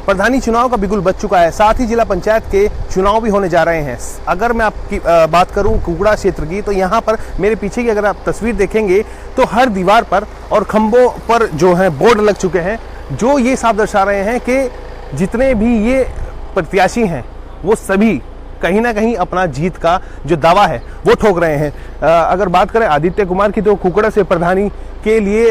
प्रधानी चुनाव का बिगुल बज चुका है, साथ ही जिला पंचायत के चुनाव भी होने जा रहे हैं। अगर मैं आपकी बात करूं कुकड़ा क्षेत्र की, तो यहाँ पर मेरे पीछे की अगर आप तस्वीर देखेंगे तो हर दीवार पर और खंभों पर जो है बोर्ड लग चुके हैं, जो ये साफ दर्शा रहे हैं कि जितने भी ये प्रत्याशी हैं वो सभी कहीं ना कहीं अपना जीत का जो दावा है वो ठोक रहे हैं। अगर बात करें आदित्य कुमार की, तो कुकड़ा से प्रधानी के लिए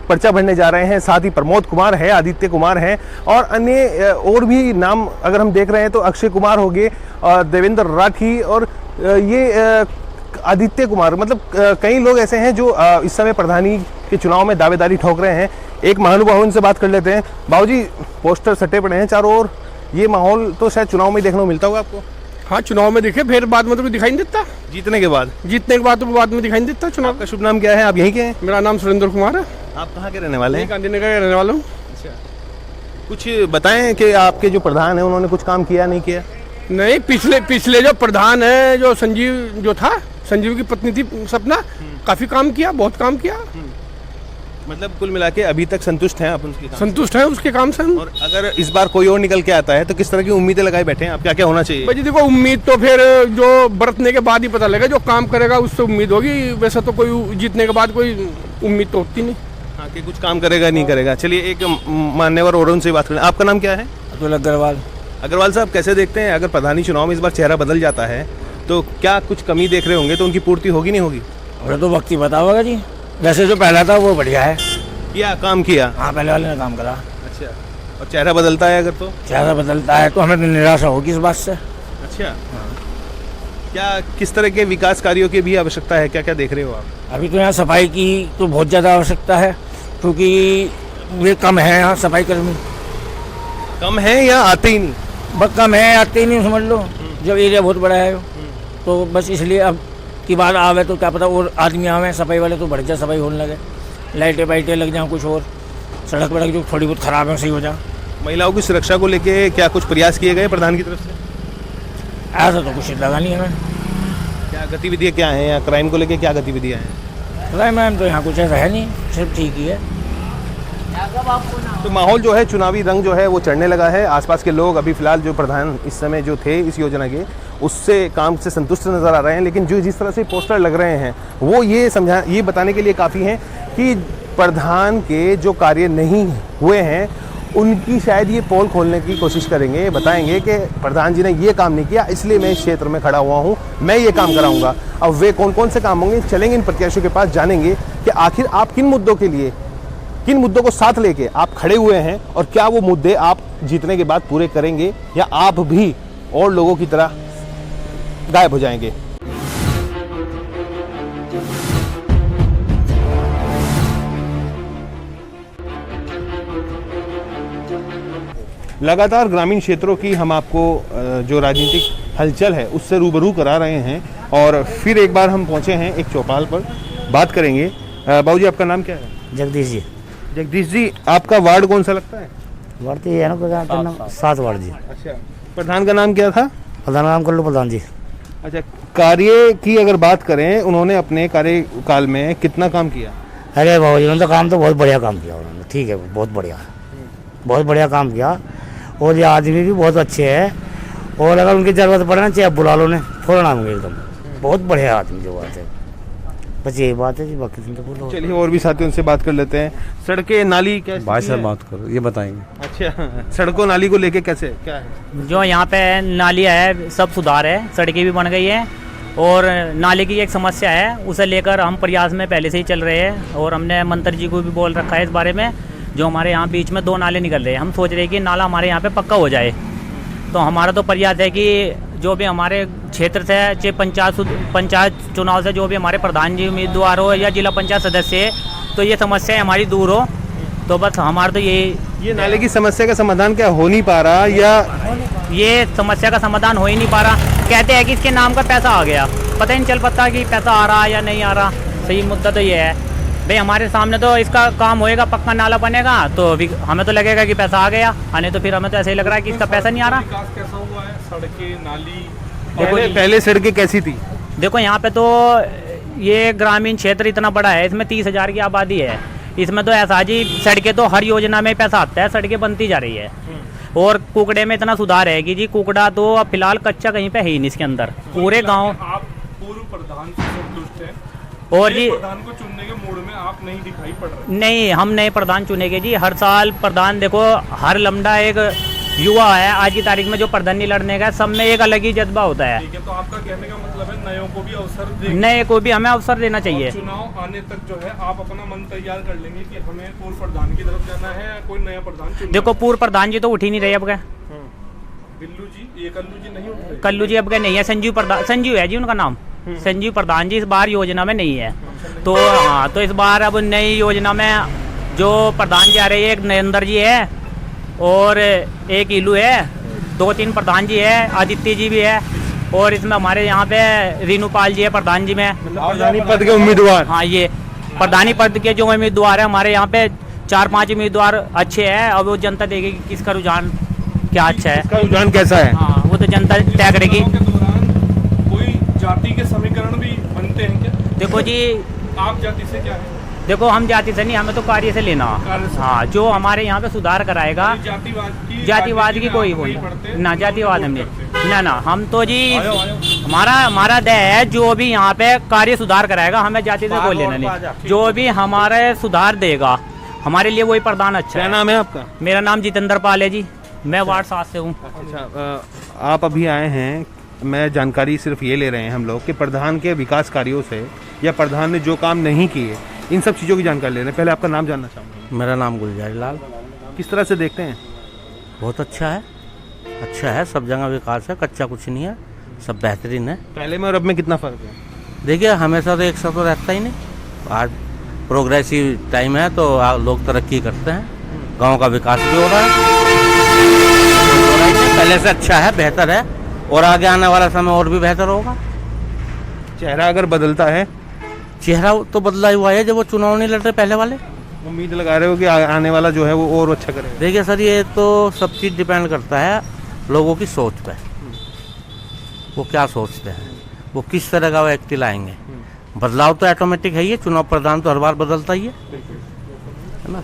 पर्चा भरने जा रहे हैं। साथ ही प्रमोद कुमार है, आदित्य कुमार हैं और अन्य और भी नाम अगर हम देख रहे हैं तो अक्षय कुमार हो गए, देवेंद्र राठी और ये आदित्य कुमार, मतलब कई लोग ऐसे हैं जो इस समय प्रधानी के चुनाव में दावेदारी ठोक रहे हैं। एक महानुभाव उनसे बात कर लेते हैं। बाबू जी, पोस्टर सटे पड़े हैं चारों ओर, ये माहौल तो शायद चुनाव में देखने को मिलता होगा आपको। हाँ, चुनाव में दिखे, फिर बाद में तो दिखाई नहीं देता। जीतने के बाद तो बाद में दिखाई नहीं देता चुनाव। आपका शुभ नाम क्या है, आप यहीं के हैं? मेरा नाम सुरेंद्र कुमार है। आप कहाँ के रहने वाले हैं? गांधीनगर का रहने वाला हूँ। अच्छा, कुछ बताएं कि आपके जो प्रधान है उन्होंने कुछ काम किया नहीं किया? नहीं, पिछले जो प्रधान है, जो संजीव की पत्नी थी सपना, काफी काम किया, बहुत काम किया। मतलब कुल मिला के अभी तक संतुष्ट हैं आप उनके काम? संतुष्ट है उसके काम से। और अगर इस बार कोई और निकल के आता है तो किस तरह की उम्मीदें लगाए बैठे हैं आप, क्या क्या होना चाहिए? भाई देखो, उम्मीद तो फिर जो बरतने के बाद ही पता लगेगा, जो काम करेगा उससे उम्मीद होगी। वैसे तो कोई जीतने के बाद कोई उम्मीद तो होती नहीं। हाँ, कि कुछ काम करेगा नहीं करेगा। चलिए एक मान्यवर और उनसे बात करें। आपका नाम क्या है? अब्दुल अग्रवाल। अग्रवाल साहब, कैसे देखते हैं अगर प्रधानी चुनाव में इस बार चेहरा बदल जाता है तो क्या कुछ कमी देख रहे होंगे, तो उनकी पूर्ति होगी नहीं होगी? और तो वक्त ही बताओगा जी। वैसे जो पहला था वो बढ़िया है, क्या काम किया? हाँ, पहले वाले ने काम करा। अच्छा, और चेहरा बदलता है अगर तो? चेहरा बदलता है तो हमें तो निराशा होगी इस बात से। अच्छा, क्या किस तरह के विकास कार्यों की भी आवश्यकता है, क्या क्या देख रहे हो आप? अभी तो यहाँ सफाई की तो बहुत ज़्यादा आवश्यकता है, क्योंकि ये कम है यहाँ सफाई कर्मी। कम है या आते ही नहीं? बस कम है, आते ही नहीं, समझ लो। जब एरिया बहुत बड़ा है तो बस इसलिए अब की बात आवे तो क्या पता और आदमी आवे सफाई वाले, तो बढ़िया सफाई होने लगे, लाइटें वाइटें लग जाएं, कुछ और सड़क वड़क जो थोड़ी बहुत ख़राब है सही हो जाए। महिलाओं की सुरक्षा को लेके क्या कुछ प्रयास किए गए प्रधान की तरफ से? ऐसा तो कुछ लगा नहीं हमें। क्या गतिविधियाँ क्या हैं, या क्राइम को लेके क्या गतिविधियाँ हैं? क्राइम तो यहाँ कुछ ऐसा है नहीं, सिर्फ ठीक ही है। तो माहौल जो है, चुनावी रंग जो है वो चढ़ने लगा है। आसपास के लोग अभी फिलहाल जो प्रधान इस समय जो थे इस योजना के, उससे काम से संतुष्ट नजर आ रहे हैं, लेकिन जो जिस तरह से पोस्टर लग रहे हैं वो ये बताने के लिए काफ़ी हैं कि प्रधान के जो कार्य नहीं हुए हैं उनकी शायद ये पोल खोलने की कोशिश करेंगे, बताएंगे कि प्रधान जी ने ये काम नहीं किया, इसलिए मैं इस क्षेत्र में खड़ा हुआ हूँ, मैं ये काम कराऊंगा। अब वे कौन कौन से काम होंगे, चलेंगे इन प्रत्याशियों के पास, जानेंगे कि आखिर आप किन मुद्दों के लिए, किन मुद्दों को साथ लेके आप खड़े हुए हैं और क्या वो मुद्दे आप जीतने के बाद पूरे करेंगे या आप भी और लोगों की तरह गायब हो जाएंगे। लगातार ग्रामीण क्षेत्रों की हम आपको जो राजनीतिक हलचल है उससे रूबरू करा रहे हैं और फिर एक बार हम पहुंचे हैं एक चौपाल पर, बात करेंगे। बाबू जी, आपका नाम क्या है? जगदीश जी। जगदीश जी, आपका वार्ड कौन सा लगता है? वार्ड तो ये है ना, 7 वार्ड जी। अच्छा, प्रधान का नाम क्या था? प्रधान नाम कर लो प्रधान जी। अच्छा, कार्य की अगर बात करें, उन्होंने अपने कार्यकाल में कितना काम किया? अरे बाबू जी, उन्होंने काम तो बहुत बढ़िया काम किया उन्होंने, ठीक है, बहुत बढ़िया काम किया। और ये आदमी भी बहुत अच्छे हैं और अगर उनकी ज़रूरत पड़े ना, चाहे आप बुला लो ने, फ़ौरन आऊँगे एकदम। बहुत बढ़िया आदमी जो बात है, बस यही बात है जी, बाकी तुम तो बोलो। चलिए और भी साथियों से बात कर लेते हैं। सड़कें नाली कैसे? भाई साहब बात करो, ये बताएंगे। अच्छा, सड़कों नाली को लेके कैसे क्या है? जो यहाँ पे नालियाँ है सब सुधार है, सड़कें भी बन गई हैं और नाले की एक समस्या है, उसे लेकर हम प्रयास में पहले से ही चल रहे हैं और हमने मंत्री जी को भी बोल रखा है इस बारे में। जो हमारे यहाँ बीच में 2 नाले निकल रहे हैं, हम सोच रहे हैं कि नाला हमारे यहाँ पे पक्का हो जाए। तो हमारा तो प्रयास है कि जो भी हमारे क्षेत्र से, चाहे पंचायत चुनाव से जो भी हमारे प्रधान जी उम्मीदवार हो या जिला पंचायत सदस्य है, तो ये समस्या हमारी दूर हो। तो बस हमारा तो ये नाले की समस्या का समाधान क्या हो नहीं पा रहा, या ये समस्या का समाधान हो ही नहीं पा रहा। कहते हैं कि इसके नाम का पैसा आ गया, पता ही नहीं चल पाता कि पैसा आ रहा है या नहीं आ रहा। सही मुद्दा तो ये है भाई, हमारे सामने तो इसका काम होएगा, पक्का नाला बनेगा तो अभी हमें तो लगेगा कि पैसा आ गया, आने तो फिर हमें तो ऐसे ही लग रहा है कि इसका पैसा नहीं आ रहा। विकास कैसा हुआ है, सड़कें, नाली? पहले सड़कें कैसी थी? देखो यहाँ पे तो ये ग्रामीण क्षेत्र इतना बड़ा है, इसमें 30,000 की आबादी है। इसमें तो ऐसा जी, सड़कें तो हर योजना में पैसा आता है, सड़कें बनती जा रही है। और कुकड़े में इतना सुधार है कि जी कुकड़ा तो अब फिलहाल कच्चा कहीं पे है ही नहीं इसके अंदर, पूरे गांव। आप पूर्व प्रधान से संतुष्ट हैं और जी प्रधान को चुनने के मूड में आप नहीं दिखाई पड़ रहे। नहीं, हम नए प्रधान चुनेंगे जी। हर साल प्रधान देखो, हर लमडा एक युवा है आज की तारीख में जो प्रधान नहीं लड़ने का, सब में एक अलग ही जज्बा होता है। ठीक है, तो आपका कहने का मतलब है नयों को भी अवसर दें। नए को भी हमें अवसर देना चाहिए। और चुनाव आने तक जो है आप अपना मन तैयार कर लेंगे कि हमें पूर्व प्रधान की तरफ जाना है या कोई नया प्रधान चुनना देखो, पूर्व प्रधान जी तो उठ ही नहीं रहे अब गए। बिल्लू जी, ये कल्लू जी नहीं उठ रहे। कल्लू जी अब गए नहीं है। संजीव प्रधान, संजीव है जी उनका नाम, संजीव प्रधान जी इस बार योजना में नहीं है। तो हाँ, तो इस बार अब नई योजना में जो प्रधान जी आ रहे हैं, एक नरेंद्र जी है और एक इलू है, 2-3 प्रधान जी है, आदित्य जी भी है, और इसमें हमारे यहाँ पे रीनूपाल जी है प्रधान जी में। प्रधानी पद के उम्मीदवार। हाँ, ये प्रधानी पद के जो उम्मीदवार है हमारे यहाँ पे 4-5 उम्मीदवार अच्छे हैं। अब वो जनता देखेगी कि किसका रुझान क्या अच्छा है। इसका रुझान कैसा है? हाँ, वो तो जनता तय करेगी। चुनाव के दौरान कोई जाति के समीकरण भी बनते हैं क्या? देखो जी, आप जाति से क्या है? देखो हम जाति से नहीं, हमें तो कार्य से लेना। कार्य से। हाँ, जो हमारे यहाँ पे सुधार कराएगा। जातिवाद की कोई ना, जातिवाद हम नहीं ना, हम तो जी हमारा दय है जो भी यहाँ पे कार्य सुधार कराएगा, हमें जाति से कोई लेना नहीं। जो भी हमारे सुधार देगा हमारे लिए वही प्रधान अच्छा क्या है। नाम है आपका? मेरा नाम जितेंद्र पाल है जी, मैं वार्ड 7 से हूँ। अच्छा, आप अभी आए हैं, मैं जानकारी सिर्फ ये ले रहे हैं हम लोग कि प्रधान के विकास कार्यों से या प्रधान ने जो काम नहीं किए, इन सब चीज़ों की जानकारी ले रहे हैं। पहले आपका नाम जानना चाहूँगा। मेरा नाम गुलजार लाल। किस तरह से देखते हैं? बहुत अच्छा है, सब जगह विकास है, कच्चा कुछ नहीं है, सब बेहतरीन है। पहले में और अब में कितना फ़र्क है? देखिए, हमेशा तो एक साथ तो रहता ही नहीं। आज प्रोग्रेसिव टाइम है तो लोग तरक्की करते हैं, गांव का विकास भी हो रहा है, पहले से अच्छा है, बेहतर है, और आगे आने वाला समय और भी बेहतर होगा। चेहरा अगर बदलता है, चेहरा तो बदला हुआ है, जब वो चुनाव नहीं लड़ रहे पहले वाले। उम्मीद लगा रहे हो कि आने वाला जो है वो और अच्छा करेगा? देखिए सर, ये तो सब चीज़ डिपेंड करता है लोगों की सोच पे, वो क्या सोचते हैं, वो किस तरह का वो एक्ट लाएंगे। बदलाव तो ऑटोमेटिक है, ये चुनाव प्रधान तो हर बार बदलता ही है ना।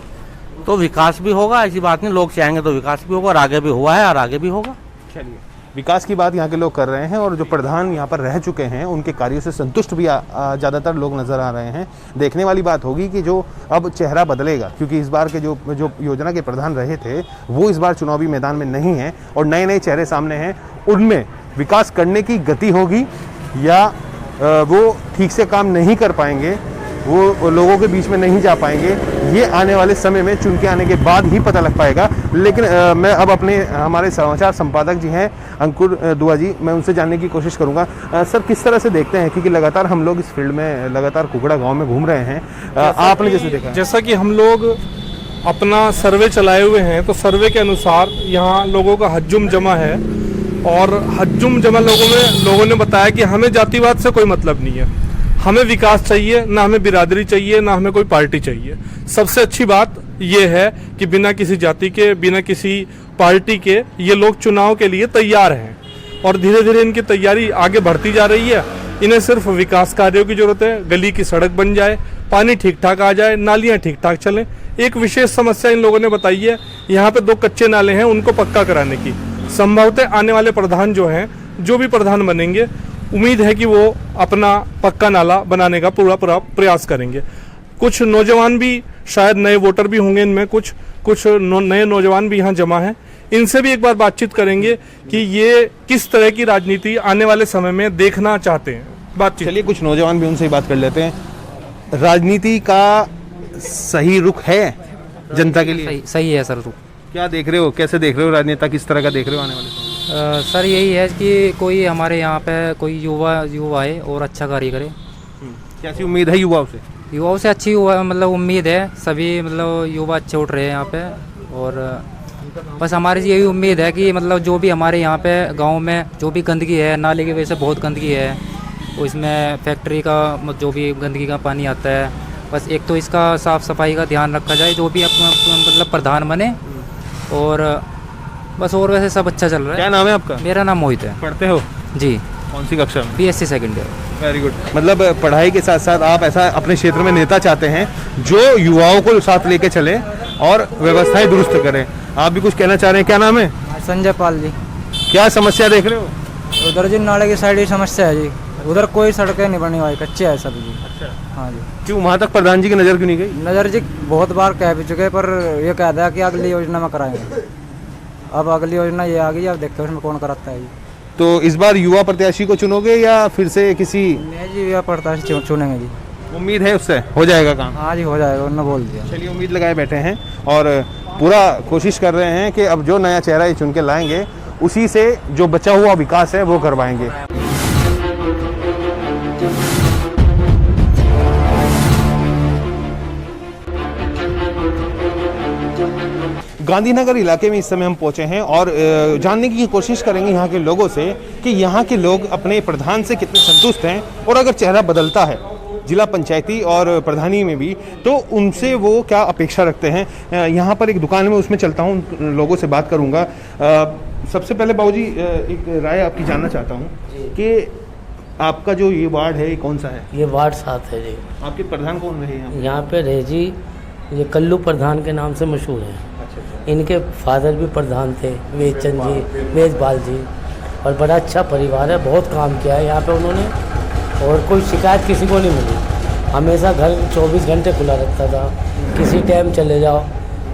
तो विकास भी होगा, ऐसी बात नहीं, लोग चाहेंगे तो विकास भी होगा, और आगे भी हुआ है और आगे भी होगा। चलिए, विकास की बात यहाँ के लोग कर रहे हैं और जो प्रधान यहाँ पर रह चुके हैं उनके कार्यों से संतुष्ट भी ज़्यादातर लोग नज़र आ रहे हैं। देखने वाली बात होगी कि जो अब चेहरा बदलेगा, क्योंकि इस बार के जो योजना के प्रधान रहे थे वो इस बार चुनावी मैदान में नहीं हैं और नए नए चेहरे सामने हैं। उनमें विकास करने की गति होगी या वो ठीक से काम नहीं कर पाएंगे, वो लोगों के बीच में नहीं जा पाएंगे, ये आने वाले समय में चुन के आने के बाद ही पता लग पाएगा। लेकिन मैं अब हमारे समाचार संपादक जी हैं अंकुर दुआ जी, मैं उनसे जानने की कोशिश करूंगा। सर, किस तरह से देखते हैं, क्योंकि लगातार हम लोग इस फील्ड में लगातार कुकड़ा गांव में घूम रहे हैं, आपने जैसे देखा? जैसा कि हम लोग अपना सर्वे चलाए हुए हैं, तो सर्वे के अनुसार यहाँ लोगों का हज्जुम जमा है, और हज्जुम जमा लोगों ने बताया कि हमें जातिवाद से कोई मतलब नहीं है, हमें विकास चाहिए, ना हमें बिरादरी चाहिए, ना हमें कोई पार्टी चाहिए। सबसे अच्छी बात यह है कि बिना किसी जाति के, बिना किसी पार्टी के ये लोग चुनाव के लिए तैयार हैं, और धीरे धीरे इनकी तैयारी आगे बढ़ती जा रही है। इन्हें सिर्फ विकास कार्यों की जरूरत है, गली की सड़क बन जाए, पानी ठीक ठाक आ जाए, नालियाँ ठीक ठाक चलें। एक विशेष समस्या इन लोगों ने बताई है, यहाँ पे 2 कच्चे नाले हैं, उनको पक्का कराने की। संभवतः आने वाले प्रधान जो हैं, जो भी प्रधान बनेंगे, उम्मीद है कि वो अपना पक्का नाला बनाने का पूरा प्रयास करेंगे। कुछ नौजवान भी, शायद नए वोटर भी होंगे इनमें, कुछ नए नौजवान भी यहाँ जमा हैं, इनसे भी एक बार बातचीत करेंगे कि ये किस तरह की राजनीति आने वाले समय में देखना चाहते हैं। बातचीत, चलिए कुछ नौजवान भी उनसे ही बात कर लेते हैं। राजनीति का सही रुख है जनता के लिए? सही है सर रुख। क्या देख रहे हो, कैसे देख रहे हो, राजनेता किस तरह का देख रहे हो आने वाले समय? सर यही है कि कोई हमारे यहाँ पे कोई युवा आए और अच्छा कार्य करे। कैसी उम्मीद है युवाओं से? युवाओं से अच्छी मतलब उम्मीद है, सभी मतलब युवा अच्छे उठ रहे हैं यहाँ पे, और बस हमारी यही उम्मीद है कि मतलब जो भी हमारे यहाँ पे गांव में जो भी गंदगी है, नाले की वजह से बहुत गंदगी है, उसमें फैक्ट्री का जो भी गंदगी का पानी आता है, बस एक तो इसका साफ़ सफाई का ध्यान रखा जाए, जो भी मतलब प्रधान बने, और बस और वैसे सब अच्छा चल रहा है। क्या नाम है आपका? मेरा नाम मोहित है। पढ़ते हो? जी। कौन सी कक्षा में? BSc second year. Very good. मतलब पढ़ाई के साथ साथ आप ऐसा अपने क्षेत्र में नेता चाहते हैं जो युवाओं को साथ लेके चले और व्यवस्थाएं दुरुस्त करें। आप भी कुछ कहना चाह रहे हैं, क्या नाम है? संजय पाल जी। क्या समस्या देख रहे हो? उधर जी नाले की साइड ही समस्या है जी, उधर कोई सड़कें नहीं बनी हुई, कच्चे है सब जी। अच्छा, हाँ जी। क्यों वहाँ तक प्रधान जी की नज़र क्यों नहीं गई? नज़र जी बहुत बार कह भी चुके, पर ये कहता है कि अगली योजना में कराएंगे। अब अगली योजना ये आ गई, अब देखते हैं उसमें कौन कराता है जी। तो इस बार युवा प्रत्याशी को चुनोगे या फिर से किसी? नहीं जी, युवा प्रत्याशी चुनेंगे जी। उम्मीद है उससे हो जाएगा काम? हाँ जी, हो जाएगा, उन्होंने बोल दिया। चलिए, उम्मीद लगाए बैठे हैं और पूरा कोशिश कर रहे हैं कि अब जो नया चेहरा ये चुन के लाएंगे उसी से जो बचा हुआ विकास है वो करवाएंगे। गांधीनगर इलाके में इस समय हम पहुंचे हैं और जानने की कोशिश करेंगे यहाँ के लोगों से कि यहाँ के लोग अपने प्रधान से कितने संतुष्ट हैं और अगर चेहरा बदलता है जिला पंचायती और प्रधानी में भी तो उनसे वो क्या अपेक्षा रखते हैं। यहाँ पर एक दुकान में उसमें चलता हूँ, उन लोगों से बात करूँगा। सबसे पहले बाबूजी एक राय आपकी जानना चाहता हूँ कि आपका जो ये वार्ड है ये कौन सा है? ये वार्ड 7 है जी। आपके प्रधान कौन रहे हैं यहाँ पे रहे जी, ये कल्लू प्रधान के नाम से मशहूर हैं। इनके फादर भी प्रधान थे, वेदचंद जी, वेदपाल जी, और बड़ा अच्छा परिवार है, बहुत काम किया है यहाँ पे उन्होंने और कोई शिकायत किसी को नहीं मिली। हमेशा घर 24 घंटे खुला रहता था, किसी टाइम चले जाओ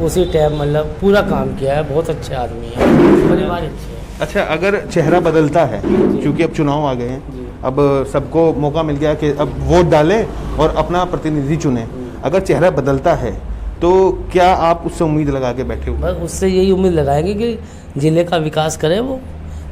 उसी टाइम, मतलब पूरा काम किया है, बहुत अच्छे आदमी है, परिवार अच्छे है। अच्छा, अगर चेहरा बदलता है, क्योंकि अब चुनाव आ गए हैं, अब सबको मौका मिल गया कि अब वोट डालें और अपना प्रतिनिधि चुनें, अगर चेहरा बदलता है तो क्या आप उससे उम्मीद लगा के बैठे हो? बस उससे यही उम्मीद लगाएंगे कि ज़िले का विकास करे, वो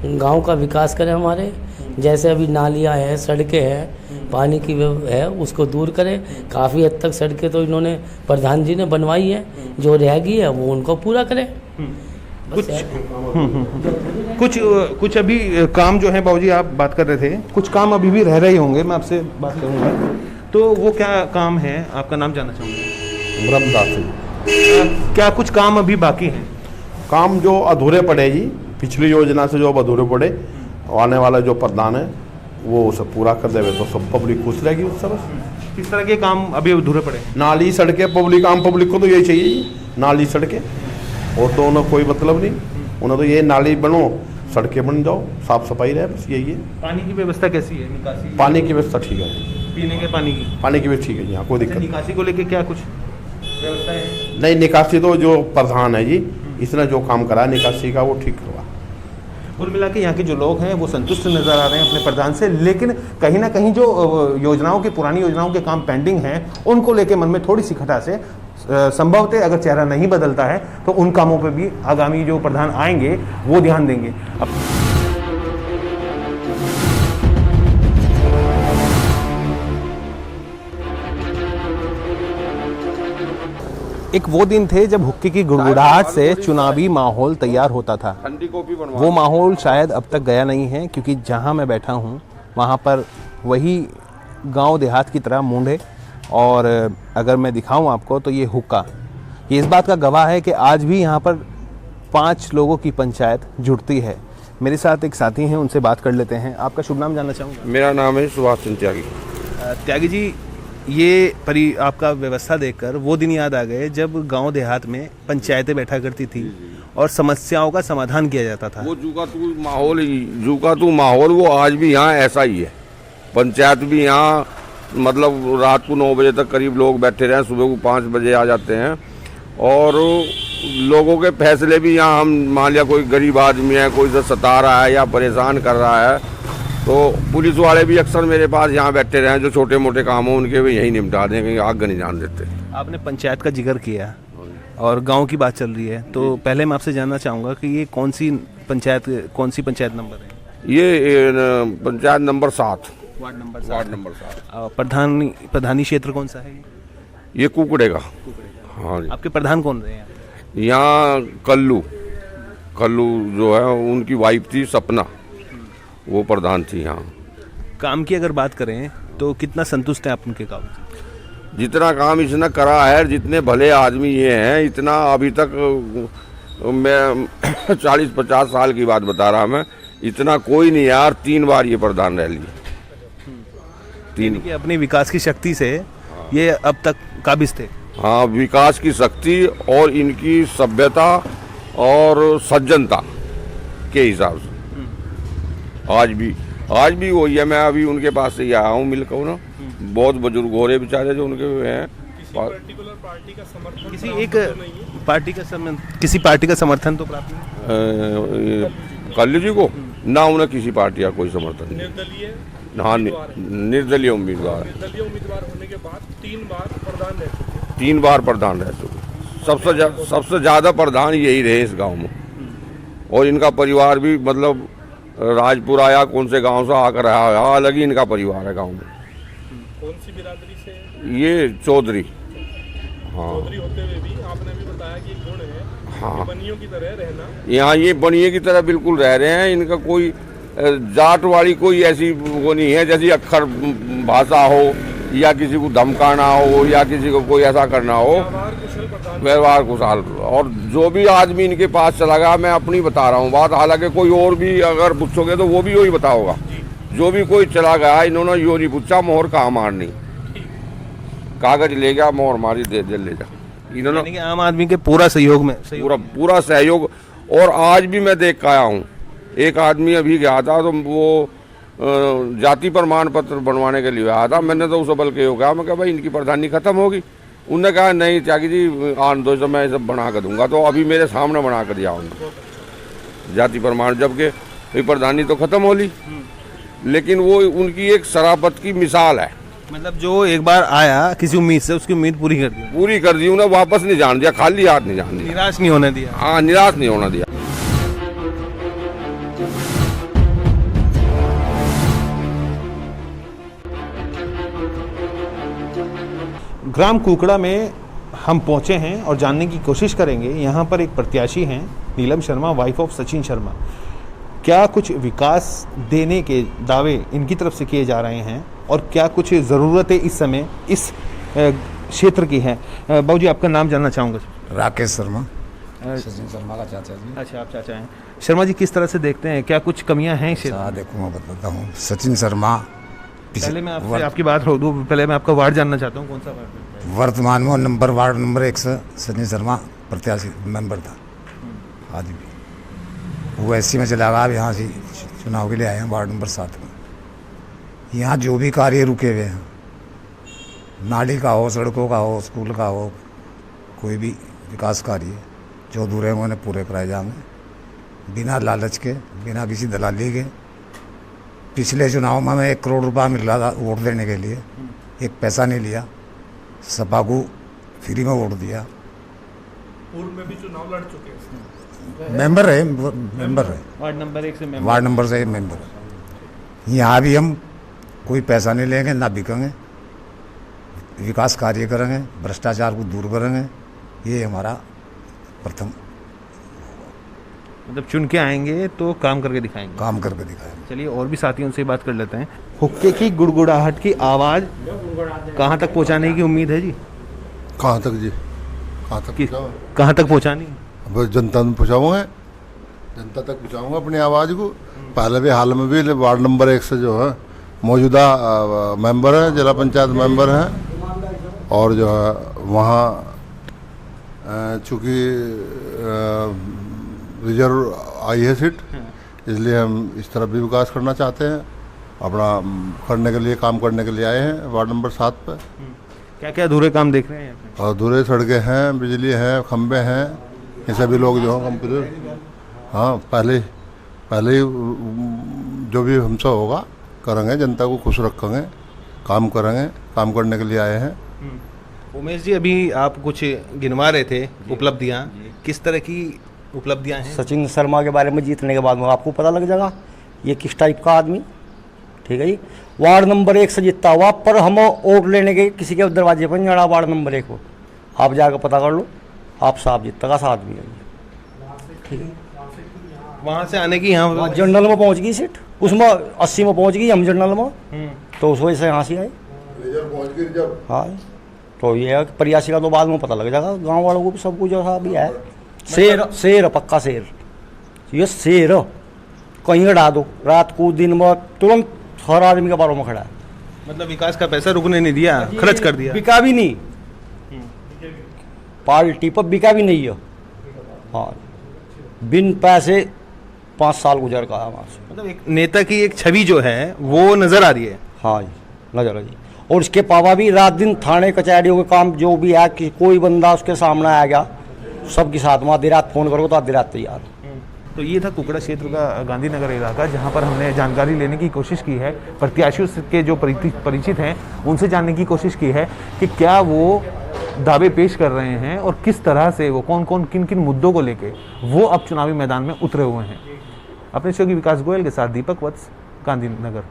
गांव का विकास करे हमारे। जैसे अभी नालियाँ हैं, सड़कें हैं, पानी की है, उसको दूर करें। काफ़ी हद तक सड़कें तो इन्होंने प्रधान जी ने बनवाई है, जो रह गई है वो उनको पूरा करें। कुछ अभी काम जो है बाबूजी आप बात कर रहे थे, कुछ काम अभी भी रह रहे होंगे, मैं आपसे बात करूँगा। तो वो क्या काम है, आपका नाम जानना चाहूँगा। ब्रह्मदास। क्या कुछ काम अभी बाकी हैं? काम जो अधूरे पड़े जी, पिछली योजना से जो अब अधूरे पड़े, आने वाला जो प्रधान है वो सब पूरा कर देवे तो सब पब्लिक खुश रहेगी उससे। बस किस तरह के काम अभी अधूरे पड़े? नाली सड़कें, पब्लिक, आम पब्लिक को तो यही चाहिए जी, नाली सड़कें, और तो उन्हें कोई मतलब नहीं, उन्हें तो ये नाली बनो, सड़कें बन जाओ, साफ सफाई रहे, बस यही है। पानी की व्यवस्था कैसी है? निकासी? पानी की व्यवस्था ठीक है, पीने के पानी की? पानी की व्यवस्था ठीक है जी, हाँ कोई दिक्कत नहीं। निकासी को लेके क्या कुछ व्यवस्था है? नहीं, निकासी तो जो प्रधान है जी, इसने जो काम करा निकासी का वो ठीक करवा। कुल मिला के यहाँ के जो लोग हैं वो संतुष्ट नजर आ रहे हैं अपने प्रधान से, लेकिन कहीं ना कहीं जो योजनाओं के पुरानी योजनाओं के काम पेंडिंग हैं उनको लेके मन में थोड़ी सी खटास है। संभवतः अगर चेहरा नहीं बदलता है तो उन कामों पे भी आगामी जो प्रधान आएंगे वो ध्यान देंगे। अब एक वो दिन थे जब हुक्के की गुड़गुड़ाहट से चुनावी माहौल तैयार होता था। वो माहौल शायद अब तक गया नहीं है, क्योंकि जहां मैं बैठा हूं वहां पर वही गांव देहात की तरह मूंढ है। और अगर मैं दिखाऊं आपको तो ये हुक्का, ये इस बात का गवाह है कि आज भी यहाँ पर 5 लोगों की पंचायत जुड़ती है। मेरे साथ एक साथी हैं, उनसे बात कर लेते हैं। आपका शुभ नाम जानना चाहूँगा। मेरा नाम है सुभाष चंद्र त्यागी। त्यागी जी, ये आपका व्यवस्था देखकर वो दिन याद आ गए जब गांव देहात में पंचायतें बैठा करती थी और समस्याओं का समाधान किया जाता था। वो जूका तू माहौल वो आज भी यहाँ ऐसा ही है। पंचायत भी यहाँ मतलब रात को 9 बजे तक करीब लोग बैठे रहे, सुबह को 5 बजे आ जाते हैं। और लोगों के फैसले भी यहाँ, हम मान लिया कोई गरीब आदमी है, कोई सता रहा है या परेशान कर रहा है, तो पुलिस वाले भी अक्सर मेरे पास यहाँ बैठे रहे हैं। जो छोटे मोटे काम हो उनके भी यही निपटा दें, कहीं आग नहीं जान देते। आपने पंचायत का जिक्र किया और गांव की बात चल रही है, तो पहले मैं आपसे जानना चाहूँगा कि ये कौन सी पंचायत नंबर है? ये पंचायत नंबर 7, वार्ड नंबर 7। प्रधानी क्षेत्र कौन सा है? ये कुकड़े का। हाँ जी। आपके प्रधान कौन रहे हैं यहाँ? कल्लू जो है उनकी वाइफ थी सपना, वो प्रधान थी यहाँ। काम की अगर बात करें तो कितना संतुष्ट है आप उनके काम से? जितना काम इसने करा है, जितने भले आदमी ये हैं, इतना अभी तक मैं 40-50 साल की बात बता रहा मैं, इतना कोई नहीं यार। 3 बार ये प्रधान रह लिए। तीन। कि अपनी विकास की शक्ति से ये अब तक काबिज थे। हाँ, विकास की शक्ति और इनकी सभ्यता और सज्जनता के हिसाब से आज भी वही है। मैं अभी उनके पास से ही आया हूँ मिलकर ना। बहुत बुजुर्ग हो रहे बेचारे जो उनके हैं। किसी एक किसी पार्टी का समर्थन तो प्राप्त नहीं? कल्लू जी को ना, उन्हें किसी पार्टी का कोई समर्थन नहीं। हाँ, निर्दलीय उम्मीदवार होने के बाद 3 बार प्रधान रह चुके। 3 बार प्रधान रह चुके। सबसे ज़्यादा प्रधान यही रहे इस गांव में। और इनका परिवार भी मतलब राजपुरा या कौन से गांव से आकर रहा है, अलग ही इनका परिवार है गांव में। कौन सी बिरादरी से? ये चौधरी। हाँ, चौधरी होते हुए भी आपने भी बताया कि गुण है। हाँ, बनियों की तरह रहना। यहाँ ये बनिए की तरह बिल्कुल रह रहे हैं। इनका कोई जाट वाली कोई ऐसी वो नहीं है जैसी अक्खर भाषा हो या किसी को धमकाना हो या किसी को कोई ऐसा करना हो। व्यवहार कुशल। और जो भी आदमी इनके पास चला गया, मैं अपनी बता रहा हूँ बात, हालांकि कोई और भी अगर पूछोगे तो वो भी वही बताओगा। जो भी कोई चला गया इन्होंने यो नहीं पूछा मोहर कहाँ मारनी, कागज ले गया मोहर मारी दे ले जा। इन्होंने आम आदमी के पूरा सहयोग में पूरा सहयोग। और आज भी मैं देख के आया हूँ, एक आदमी अभी गया था तो वो जाति प्रमाण पत्र बनवाने के लिए आया था। मैंने तो उसे बल के हो गया, मैं कहा भाई इनकी प्रधानी खत्म होगी। उनने कहा नहीं त्यागी जी आन दो, मैं सब बना कर दूंगा। तो अभी मेरे सामने बना कर दिया उनको जाति प्रमाण, जबकि प्रधानी तो खत्म हो ली। लेकिन वो उनकी एक शराफत की मिसाल है। मतलब जो एक बार आया किसी उम्मीद से, उसकी उम्मीद पूरी कर दी उन्हें, वापस नहीं जान दिया, खाली हाथ नहीं जान दिया, निराश नहीं होने दिया। हाँ, निराश नहीं होना दिया। ग्राम कुकड़ा में हम पहुंचे हैं और जानने की कोशिश करेंगे। यहाँ पर एक प्रत्याशी हैं नीलम शर्मा, वाइफ ऑफ सचिन शर्मा। क्या कुछ विकास देने के दावे इनकी तरफ से किए जा रहे हैं और क्या कुछ ज़रूरतें इस समय इस क्षेत्र की हैं? बाबू जी, आपका नाम जानना चाहूँगा। राकेश शर्मा, सचिन शर्मा का चाचा जी। अच्छा, आप चाचा हैं। शर्मा जी, किस तरह से देखते हैं, क्या कुछ कमियां हैं इस? देखो मैं बताता हूँ। सचिन शर्मा, पहले मैं आपसे आपकी बात रोक दूँ, पहले मैं आपका वार्ड जानना चाहता हूँ। कौन सा वार्ड? वर्तमान में वार्ड नंबर 1 से सचिन शर्मा प्रत्याशी मेंबर था। आज भी वो ऐसी में चला गया। अब यहाँ से चुनाव के लिए आए हैं वार्ड नंबर 7 में। यहाँ जो भी कार्य रुके हुए हैं, नाली का हो, सड़कों का हो, स्कूल का हो, कोई भी विकास कार्य जो अधूरे हैं उन्हें पूरे कराए जाएंगे बिना लालच के, बिना किसी दलाली के। पिछले चुनाव में हमें 1 करोड़ रुपया मिल रहा था वोट देने के लिए, एक पैसा नहीं लिया, सपा को फ्री में वोट दिया। पूर्व में भी चुनाव लड़ चुके हैं। मेंबर है वार्ड नंबर 1 से मेंबर। वार्ड नंबर से मेंबर है। यहाँ भी हम कोई पैसा नहीं लेंगे, ना बिकेंगे, विकास कार्य करेंगे, भ्रष्टाचार को दूर करेंगे। ये हमारा प्रथम, मतलब चुन के आएंगे तो काम करके दिखाएंगे। काम करके दिखाएंगे। चलिए और भी साथियों से बात कर लेते हैं। हुक्के की गुड़गुड़ाहट की आवाज़ कहाँ तक पहुँचाने की उम्मीद है जी? कहाँ तक जी? कहाँ तक पहुँचानी? बस जनता में पहुँचाऊँगा, जनता तक पहुँचाऊँगा अपनी आवाज़ को। पहले भी हाल में भी वार्ड नंबर 1 से जो है मौजूदा मेंबर हैं, जिला पंचायत मेंबर हैं। और जो है वहाँ चूँकि रिजर्व आई है सीट, इसलिए हम इस तरफ भी विकास करना चाहते हैं। अपना करने के लिए, काम करने के लिए आए हैं वार्ड नंबर 7 पर। क्या क्या अधूरे काम देख रहे हैं? अधूरे सड़कें हैं, बिजली है, खंबे हैं, ये सभी लोग जो हैं कंप्यूटर, हाँ पहले ही जो भी हमसे होगा करेंगे, जनता को खुश रखेंगे, काम करेंगे, काम करने के लिए आए हैं। उमेश जी, अभी आप कुछ गिनवा रहे थे उपलब्धियाँ, किस तरह की उपलब्धियाँ हैं? सचिन शर्मा के बारे में जीतने के बाद में आपको पता लग जाएगा ये किस टाइप का आदमी, ठीक है जी। वार्ड नंबर 1 से जीतता हुआ, पर हम वोट लेने के किसी के दरवाजे पर नहीं जाना। वार्ड नंबर 1 को आप जाकर पता कर लो, आप साहब जीतता का आदमी है, ठीक है। वहाँ से आने की यहाँ जनरल में पहुँच गई सीट, उसमें 80 में पहुँच गई हम जनरल में, तो उस वजह से यहाँ से आए। हाँ, तो ये है प्रयासी का तो बाद में पता लग जाएगा गाँव वालों को भी, सब कुछ जैसा भी है। शेर पक्का शेर, ये शेर कहीं अड़ा दो रात को दिन में तुरंत हर आदमी के बारों में खड़ा है। मतलब विकास का पैसा रुकने नहीं दिया, खर्च कर दिया। बिका भी नहीं, पार्टी पर बिका भी नहीं है। हाँ, बिन पैसे 5 साल गुजर का वहाँ से। मतलब एक नेता की एक छवि जो है वो नजर आ रही है। हाँ जी, नजर आ रही। और उसके पावा भी रात दिन थाने कचहरियों के काम जो भी है कि कोई बंदा उसके सामने आ गया, सबके साथ में आधी रात फ़ोन करो तो आधी रात तैयार। तो ये था कुकड़ा क्षेत्र का गांधीनगर इलाका, जहां पर हमने जानकारी लेने की कोशिश की है, प्रत्याशियों के जो परिचित हैं उनसे जानने की कोशिश की है कि क्या वो दावे पेश कर रहे हैं और किस तरह से वो कौन किन किन मुद्दों को लेके वो अब चुनावी मैदान में उतरे हुए हैं। अपने शो की विकास गोयल के साथ दीपक वत्स, गांधीनगर।